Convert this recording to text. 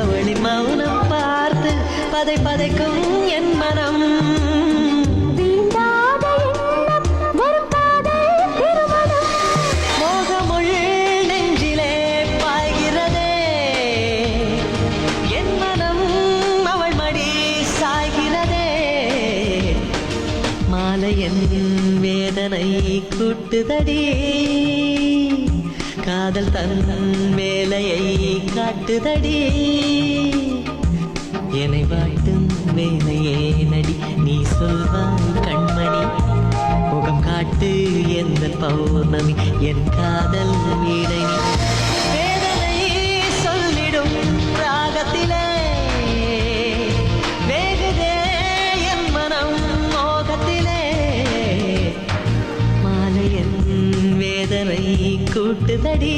அவளின் மௌனம் பார்த்து பதை பதைக்கும் என் மனம். மோகமுள் நெஞ்சிலே பாய்கிறதே என் மனம், அவள் மடி சாய்கிறதே. மாலையன் வேதனை கூட்டுதடி, காதல் தன் வேலையை காட்டுதடி. என்னை வாட்டும் வேலையே நடி, நீ சொல்வாய் கண்மணி. முகம் காட்டு எந்த பௌர்ணமி, என் காதல் வீணை. வேதனை சொல்லிடும் ராகத்திலே வேகுதே என் மனம் மோகத்திலே. மாலையன் வேதனை கூட்டுதடி.